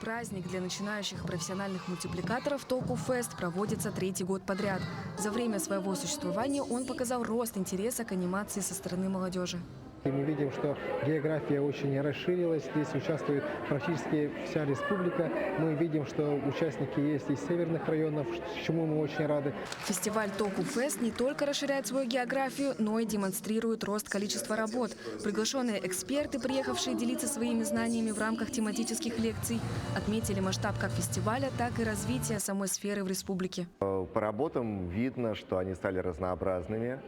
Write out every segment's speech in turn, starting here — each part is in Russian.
Праздник для начинающих профессиональных мультипликаторов ТОКУ-фест проводится третий год подряд. За время своего существования он показал рост интереса к анимации со стороны молодежи. И мы видим, что география очень расширилась. Здесь участвует практически вся республика. Мы видим, что участники есть из северных районов, чему мы очень рады. Фестиваль ТОКУ-фест не только расширяет свою географию, но и демонстрирует рост количества работ. Приглашенные эксперты, приехавшие делиться своими знаниями в рамках тематических лекций, отметили масштаб как фестиваля, так и развития самой сферы в республике. По работам видно, что они стали разнообразными.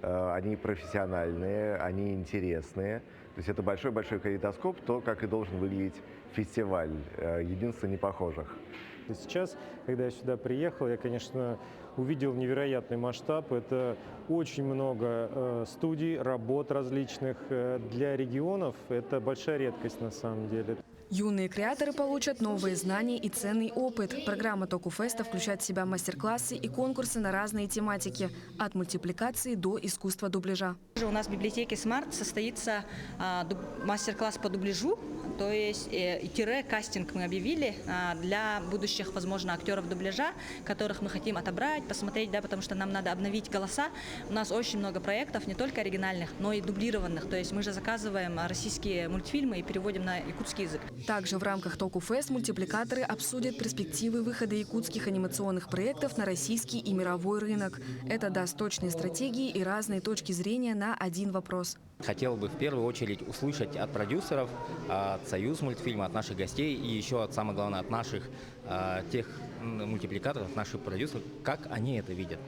Они профессиональные, они интересные. То есть это большой-большой калейдоскоп, то, как и должен выглядеть фестиваль, единственное, не похожих. Сейчас, когда я сюда приехал, я, конечно, увидел невероятный масштаб. Это очень много студий, работ различных. Для регионов это большая редкость на самом деле. Юные креаторы получат новые знания и ценный опыт. Программа ТОКУ-феста включает в себя мастер-классы и конкурсы на разные тематики – от мультипликации до искусства дубляжа. У нас в библиотеке Smart состоится мастер-класс по дубляжу, то есть кастинг мы объявили для будущих, возможно, актеров дубляжа, которых мы хотим отобрать, посмотреть, да, потому что нам надо обновить голоса. У нас очень много проектов, не только оригинальных, но и дублированных. То есть мы же заказываем российские мультфильмы и переводим на якутский язык. Также в рамках ТОКУ-фест мультипликаторы обсудят перспективы выхода якутских анимационных проектов на российский и мировой рынок. Это даст точные стратегии и разные точки зрения на один вопрос. Хотел бы в первую очередь услышать от продюсеров, от Союз мультфильма, от наших гостей и еще, самое главное, от наших тех мультипликаторов, наших продюсеров, как они это видят.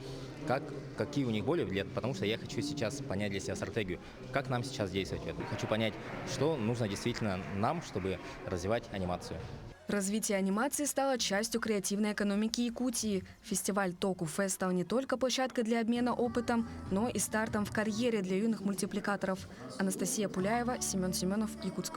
Какие у них боли, потому что я хочу сейчас понять для себя стратегию, как нам сейчас действовать в этом. Хочу понять, что нужно действительно нам, чтобы развивать анимацию. Развитие анимации стало частью креативной экономики Якутии. Фестиваль ТОКУ-фест стал не только площадкой для обмена опытом, но и стартом в карьере для юных мультипликаторов. Анастасия Пуляева, Семен Семенов, Якутск.